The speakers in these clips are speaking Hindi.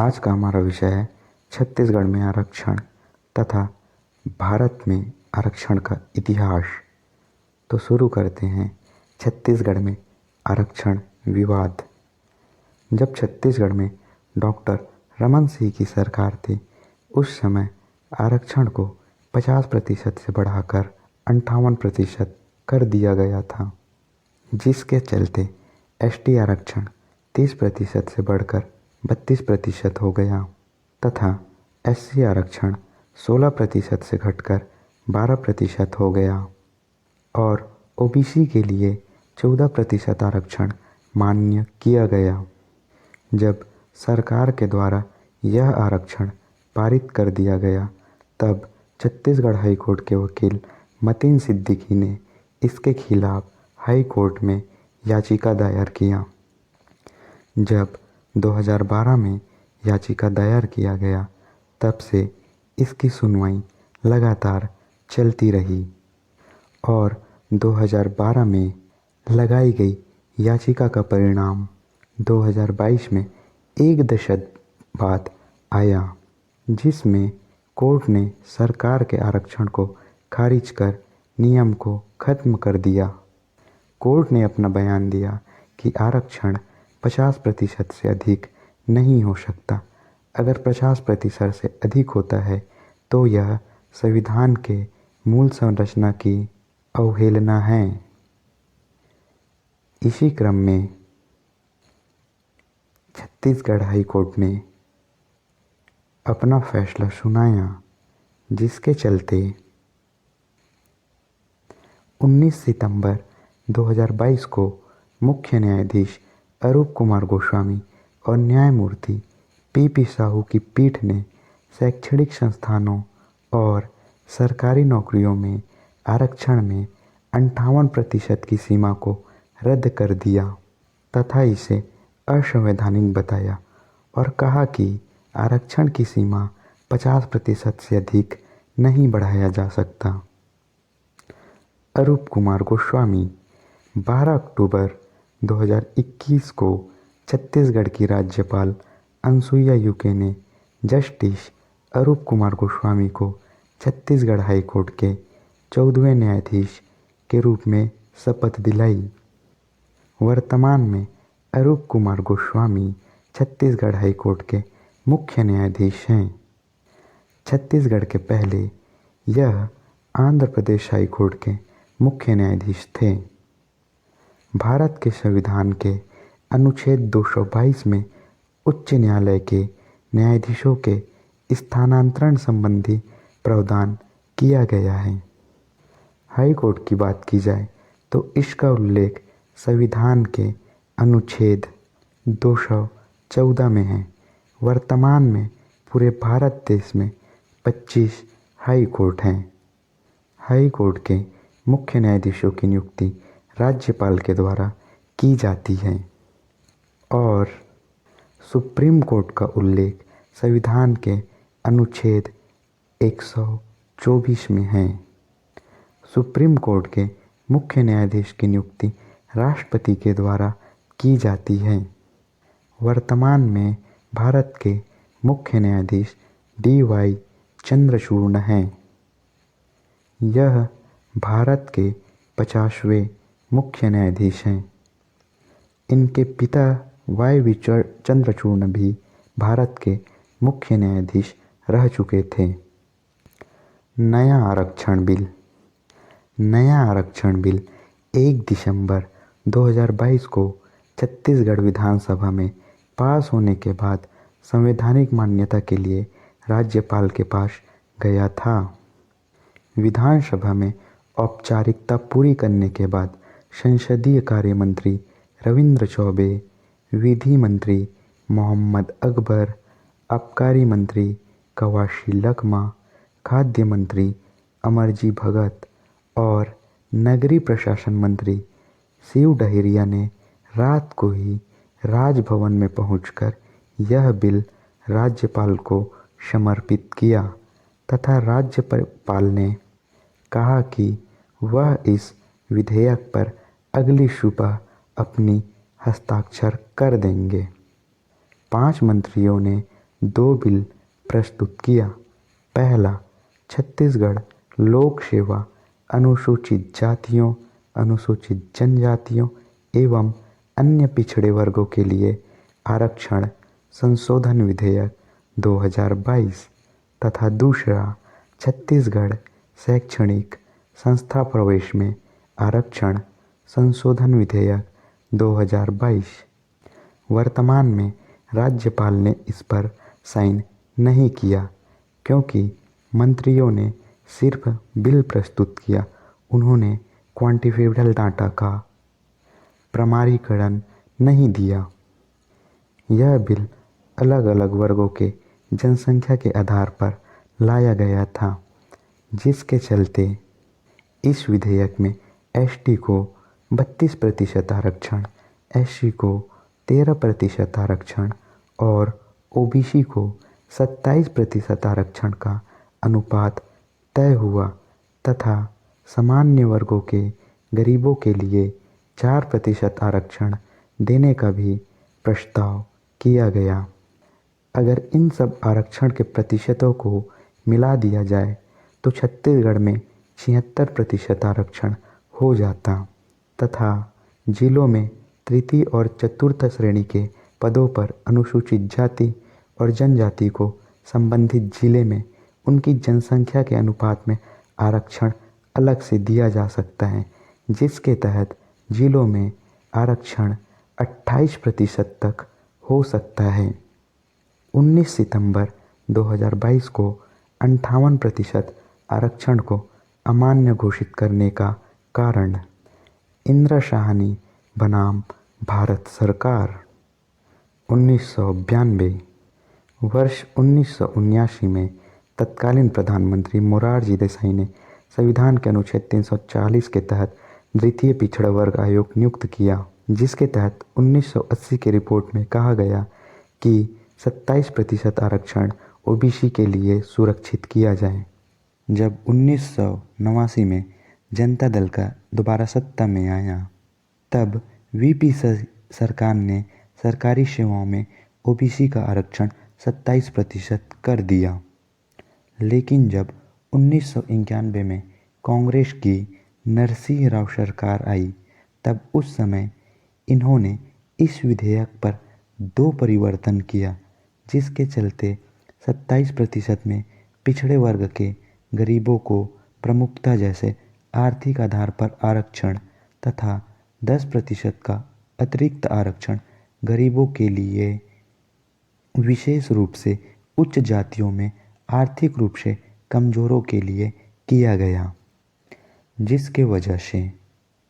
आज का हमारा विषय है छत्तीसगढ़ में आरक्षण तथा भारत में आरक्षण का इतिहास। तो शुरू करते हैं। छत्तीसगढ़ में आरक्षण विवाद। जब छत्तीसगढ़ में डॉक्टर रमन सिंह की सरकार थी, उस समय आरक्षण को 50% से बढ़ाकर 58% कर दिया गया था, जिसके चलते एसटी आरक्षण 30% से बढ़कर 32% हो गया तथा एससी आरक्षण 16% से घटकर 12% हो गया और ओबीसी के लिए 14% आरक्षण मान्य किया गया। जब सरकार के द्वारा यह आरक्षण पारित कर दिया गया, तब छत्तीसगढ़ हाई कोर्ट के वकील मतीन सिद्दीकी ने इसके खिलाफ हाई कोर्ट में याचिका दायर किया। जब 2012 में याचिका दायर किया गया, तब से इसकी सुनवाई लगातार चलती रही और 2012 में लगाई गई याचिका का परिणाम 2022 में एक दशक बाद आया, जिसमें कोर्ट ने सरकार के आरक्षण को खारिज कर नियम को खत्म कर दिया। कोर्ट ने अपना बयान दिया कि आरक्षण 50% से अधिक नहीं हो सकता। अगर 50% से अधिक होता है तो यह संविधान के मूल संरचना की अवहेलना है। इसी क्रम में छत्तीसगढ़ हाई कोर्ट ने अपना फैसला सुनाया, जिसके चलते 19 सितंबर 2022 को मुख्य न्यायाधीश अरूप कुमार गोस्वामी और न्यायमूर्ति पी साहू की पीठ ने शैक्षणिक संस्थानों और सरकारी नौकरियों में आरक्षण में 58% की सीमा को रद्द कर दिया तथा इसे असंवैधानिक बताया और कहा कि आरक्षण की सीमा 50% से अधिक नहीं बढ़ाया जा सकता। अरूप कुमार गोस्वामी 12 अक्टूबर 2021 को छत्तीसगढ़ की राज्यपाल अनुसुईया उइके ने जस्टिस अरूप कुमार गोस्वामी को छत्तीसगढ़ हाई कोर्ट के 14वें न्यायाधीश के रूप में शपथ दिलाई। वर्तमान में अरूप कुमार गोस्वामी छत्तीसगढ़ हाई कोर्ट के मुख्य न्यायाधीश हैं। छत्तीसगढ़ के पहले यह आंध्र प्रदेश हाई कोर्ट के मुख्य न्यायाधीश थे। भारत के संविधान के अनुच्छेद 222 में उच्च न्यायालय के न्यायाधीशों के स्थानांतरण संबंधी प्रावधान किया गया है। हाई कोर्ट की बात की जाए तो इसका उल्लेख संविधान के अनुच्छेद 214 में है। वर्तमान में पूरे भारत देश में 25 हाई कोर्ट हैं। हाई कोर्ट के मुख्य न्यायाधीशों की नियुक्ति राज्यपाल के द्वारा की जाती है और सुप्रीम कोर्ट का उल्लेख संविधान के अनुच्छेद 124 में है। सुप्रीम कोर्ट के मुख्य न्यायाधीश की नियुक्ति राष्ट्रपति के द्वारा की जाती है। वर्तमान में भारत के मुख्य न्यायाधीश DY चंद्रचूड़ हैं। यह भारत के 50वें मुख्य न्यायाधीश हैं। इनके पिता YV चंद्रचूड़ भी भारत के मुख्य न्यायाधीश रह चुके थे। नया आरक्षण बिल 1 दिसंबर 2022 को छत्तीसगढ़ विधानसभा में पास होने के बाद संवैधानिक मान्यता के लिए राज्यपाल के पास गया था। विधानसभा में औपचारिकता पूरी करने के बाद संसदीय कार्य मंत्री रविंद्र चौबे, विधि मंत्री मोहम्मद अकबर, आबकारी मंत्री कवासी लखमा, खाद्य मंत्री अमरजी भगत और नगरीय प्रशासन मंत्री शिव डहरिया ने रात को ही राजभवन में पहुंचकर यह बिल राज्यपाल को समर्पित किया तथा राज्यपाल ने कहा कि वह इस विधेयक पर अगली सुबह अपनी हस्ताक्षर कर देंगे। 5 मंत्रियों ने दो बिल प्रस्तुत किया। पहला, छत्तीसगढ़ लोक सेवा अनुसूचित जातियों, अनुसूचित जनजातियों एवं अन्य पिछड़े वर्गों के लिए आरक्षण संशोधन विधेयक 2022 तथा दूसरा, छत्तीसगढ़ शैक्षणिक संस्था प्रवेश में आरक्षण संशोधन विधेयक 2022। वर्तमान में राज्यपाल ने इस पर साइन नहीं किया क्योंकि मंत्रियों ने सिर्फ बिल प्रस्तुत किया, उन्होंने क्वांटिफिकेबल डाटा का प्रमाणीकरण नहीं दिया। यह बिल अलग अलग वर्गों के जनसंख्या के आधार पर लाया गया था, जिसके चलते इस विधेयक में एसटी को 32% आरक्षण, एससी को 13% आरक्षण और ओबीसी को 27% आरक्षण का अनुपात तय हुआ तथा सामान्य वर्गों के गरीबों के लिए 4% आरक्षण देने का भी प्रस्ताव किया गया। अगर इन सब आरक्षण के प्रतिशतों को मिला दिया जाए तो छत्तीसगढ़ में 76% आरक्षण हो जाता तथा जिलों में तृतीय और चतुर्थ श्रेणी के पदों पर अनुसूचित जाति और जनजाति को संबंधित जिले में उनकी जनसंख्या के अनुपात में आरक्षण अलग से दिया जा सकता है, जिसके तहत जिलों में आरक्षण 28% तक हो सकता है। 19 सितंबर 2022 को 58% आरक्षण को अमान्य घोषित करने का कारण इंद्रशाही बनाम भारत सरकार। 1992 वर्ष 1979 में तत्कालीन प्रधानमंत्री मोरारजी देसाई ने संविधान के अनुच्छेद 340 के तहत द्वितीय पिछड़ा वर्ग आयोग नियुक्त किया, जिसके तहत 1980 की रिपोर्ट में कहा गया कि 27% आरक्षण ओबीसी के लिए सुरक्षित किया जाए। जब 1989 में जनता दल का दोबारा सत्ता में आया, तब वीपी सरकार ने सरकारी सेवाओं में ओबीसी का आरक्षण 27% कर दिया। लेकिन जब 1991 में कांग्रेस की नरसिंह राव सरकार आई, तब उस समय इन्होंने इस विधेयक पर 2 परिवर्तन किया, जिसके चलते 27% में पिछड़े वर्ग के गरीबों को प्रमुखता जैसे आर्थिक आधार पर आरक्षण तथा 10% का अतिरिक्त आरक्षण गरीबों के लिए विशेष रूप से उच्च जातियों में आर्थिक रूप से कमजोरों के लिए किया गया, जिसके वजह से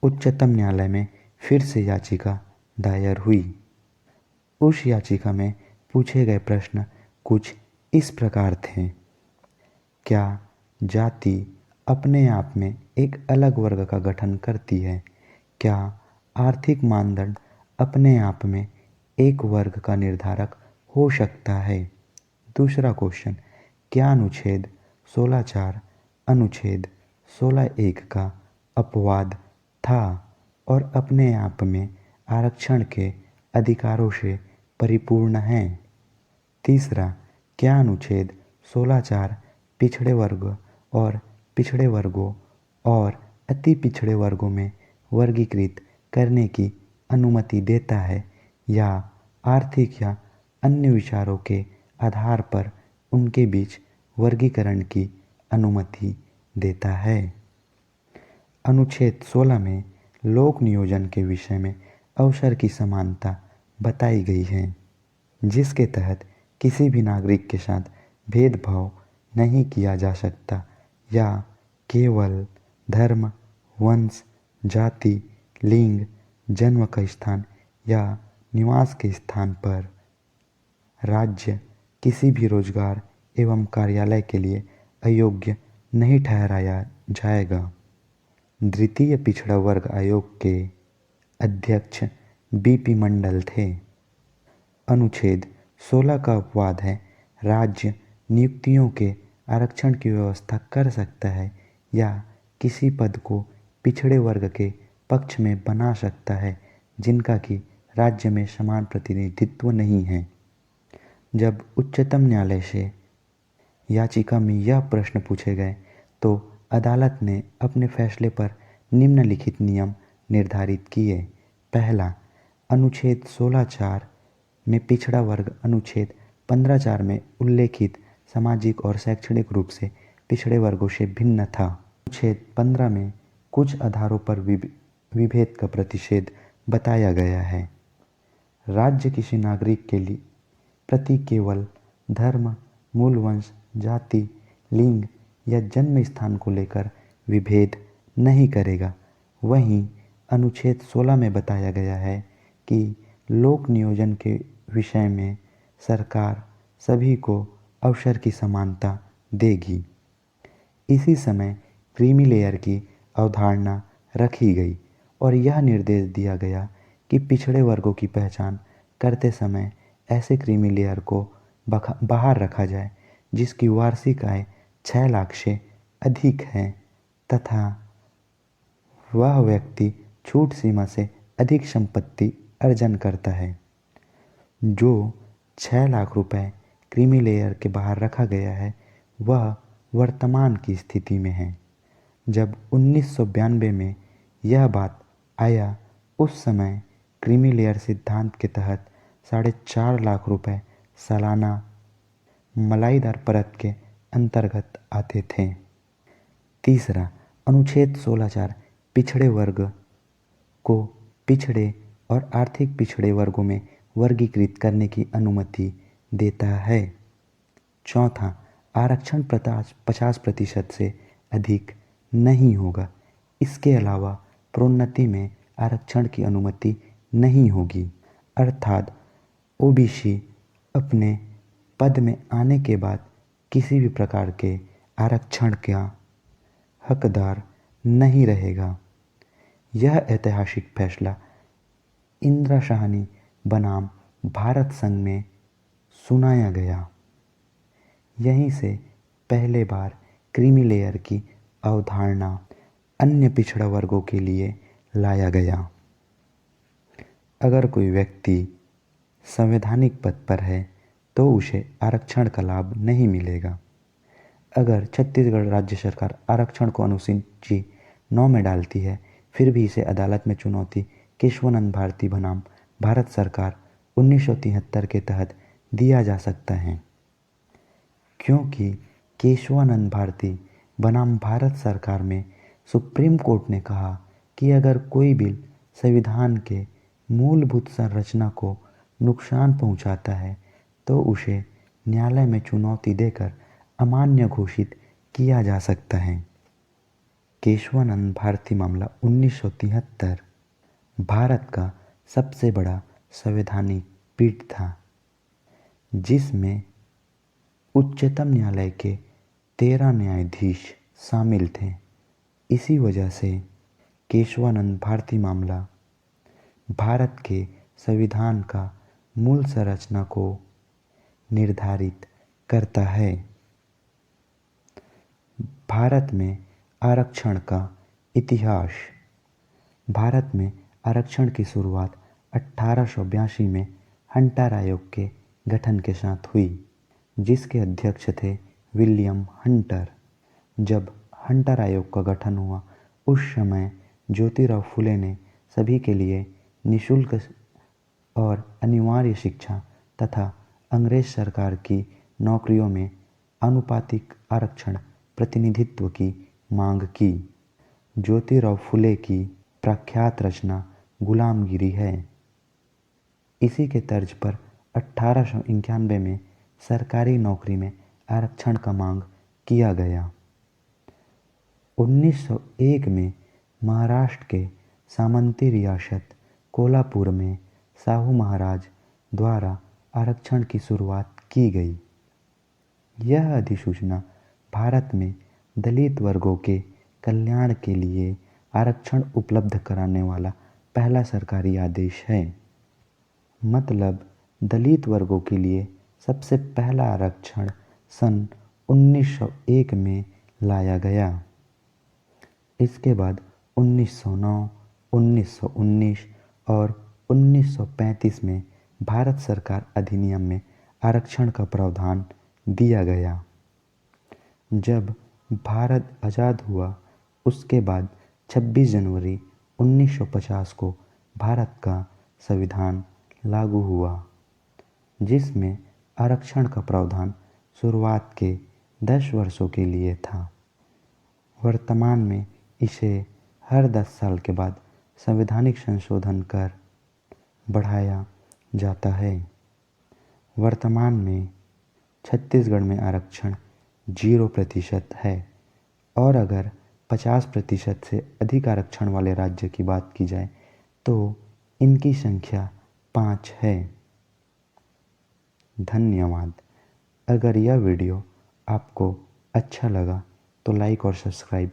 उच्चतम न्यायालय में फिर से याचिका दायर हुई। उस याचिका में पूछे गए प्रश्न कुछ इस प्रकार थे: क्या जाति अपने आप में एक अलग वर्ग का गठन करती है? क्या आर्थिक मानदंड अपने आप में एक वर्ग का निर्धारक हो सकता है? दूसरा क्वेश्चन, क्या अनुच्छेद 16(4) अनुच्छेद 16(1) का अपवाद था और अपने आप में आरक्षण के अधिकारों से परिपूर्ण है? तीसरा, क्या अनुच्छेद 16(4) पिछड़े वर्ग और पिछड़े वर्गों और अति पिछड़े वर्गों में वर्गीकृत करने की अनुमति देता है या आर्थिक या अन्य विचारों के आधार पर उनके बीच वर्गीकरण की अनुमति देता है? अनुच्छेद 16 में लोक नियोजन के विषय में अवसर की समानता बताई गई है, जिसके तहत किसी भी नागरिक के साथ भेदभाव नहीं किया जा सकता या केवल धर्म, वंश, जाति, लिंग, जन्म का स्थान या निवास के स्थान पर राज्य किसी भी रोजगार एवं कार्यालय के लिए अयोग्य नहीं ठहराया जाएगा। द्वितीय पिछड़ा वर्ग आयोग के अध्यक्ष बीपी मंडल थे। अनुच्छेद 16 का अपवाद है, राज्य नियुक्तियों के आरक्षण की व्यवस्था कर सकता है या किसी पद को पिछड़े वर्ग के पक्ष में बना सकता है जिनका कि राज्य में समान प्रतिनिधित्व नहीं है। जब उच्चतम न्यायालय से याचिका में यह प्रश्न पूछे गए तो अदालत ने अपने फैसले पर निम्नलिखित नियम निर्धारित किए। पहला, अनुच्छेद 16(4) में पिछड़ा वर्ग अनुच्छेद 15(4) में उल्लेखित सामाजिक और शैक्षणिक रूप से पिछड़े वर्गों से भिन्न था। अनुच्छेद 15 में कुछ आधारों पर विभेद का प्रतिषेध बताया गया है। राज्य किसी नागरिक के लिए प्रति केवल धर्म, मूल वंश, जाति, लिंग या जन्म स्थान को लेकर विभेद नहीं करेगा। वहीं अनुच्छेद 16 में बताया गया है कि लोक नियोजन के विषय में सरकार सभी को अवसर की समानता देगी। इसी समय क्रीमी लेयर की अवधारणा रखी गई और यह निर्देश दिया गया कि पिछड़े वर्गों की पहचान करते समय ऐसे क्रीमी लेयर को बाहर रखा जाए जिसकी वार्षिक आय 6 लाख से अधिक है तथा वह व्यक्ति छूट सीमा से अधिक संपत्ति अर्जन करता है। जो 6 लाख रुपए क्रीमी लेयर के बाहर रखा गया है वह वर्तमान की स्थिति में है। जब 1992 में यह बात आया उस समय क्रीमी लेयर सिद्धांत के तहत 4.5 लाख रुपए सालाना मलाईदार परत के अंतर्गत आते थे। तीसरा, अनुच्छेद 16(4) पिछड़े वर्ग को पिछड़े और आर्थिक पिछड़े वर्गों में वर्गीकृत करने की अनुमति देता है। चौथा, आरक्षण 50% से अधिक नहीं होगा। इसके अलावा प्रोन्नति में आरक्षण की अनुमति नहीं होगी, अर्थात ओबीसी अपने पद में आने के बाद किसी भी प्रकार के आरक्षण का हकदार नहीं रहेगा। यह ऐतिहासिक फैसला इंदिरा साहनी बनाम भारत संघ में सुनाया गया। यहीं से पहले बार क्रीमी लेयर की अवधारणा अन्य पिछड़ा वर्गों के लिए लाया गया। अगर कोई व्यक्ति संवैधानिक पद पर है तो उसे आरक्षण का लाभ नहीं मिलेगा। अगर छत्तीसगढ़ राज्य सरकार आरक्षण को अनुसूची 9 में डालती है फिर भी इसे अदालत में चुनौती केशवानंद भारती बनाम भारत सरकार 1973 के तहत दिया जा सकता है, क्योंकि केशवानंद भारती बनाम भारत सरकार में सुप्रीम कोर्ट ने कहा कि अगर कोई बिल संविधान के मूलभूत संरचना को नुकसान पहुंचाता है तो उसे न्यायालय में चुनौती देकर अमान्य घोषित किया जा सकता है। केशवानंद भारती मामला 1973 भारत का सबसे बड़ा संवैधानिक पीठ था, जिसमें उच्चतम न्यायालय के 13 न्यायाधीश शामिल थे। इसी वजह से केशवानंद भारती मामला भारत के संविधान का मूल संरचना को निर्धारित करता है। भारत में आरक्षण का इतिहास। भारत में आरक्षण की शुरुआत 1882 में हंटर आयोग के गठन के साथ हुई, जिसके अध्यक्ष थे विलियम हंटर। जब हंटर आयोग का गठन हुआ उस समय ज्योतिराव फुले ने सभी के लिए निःशुल्क और अनिवार्य शिक्षा तथा अंग्रेज सरकार की नौकरियों में आनुपातिक आरक्षण प्रतिनिधित्व की मांग की। ज्योतिराव फुले की प्रख्यात रचना गुलामगिरी है। इसी के तर्ज पर 1891 में सरकारी नौकरी में आरक्षण का मांग किया गया। 1901 में महाराष्ट्र के सामंती रियासत कोल्हापुर में साहू महाराज द्वारा आरक्षण की शुरुआत की गई। यह अधिसूचना भारत में दलित वर्गों के कल्याण के लिए आरक्षण उपलब्ध कराने वाला पहला सरकारी आदेश है। मतलब दलित वर्गों के लिए सबसे पहला आरक्षण सन 1901 में लाया गया। इसके बाद 1909, 1919 और 1935 में भारत सरकार अधिनियम में आरक्षण का प्रावधान दिया गया। जब भारत आज़ाद हुआ उसके बाद 26 जनवरी 1950 को भारत का संविधान लागू हुआ, जिसमें आरक्षण का प्रावधान शुरुआत के 10 वर्षों के लिए था। वर्तमान में इसे हर 10 साल के बाद संवैधानिक संशोधन कर बढ़ाया जाता है। वर्तमान में छत्तीसगढ़ में आरक्षण 0% है और अगर 50% से अधिक आरक्षण वाले राज्य की बात की जाए तो इनकी संख्या 5 है। धन्यवाद। अगर यह वीडियो आपको अच्छा लगा तो लाइक और सब्सक्राइब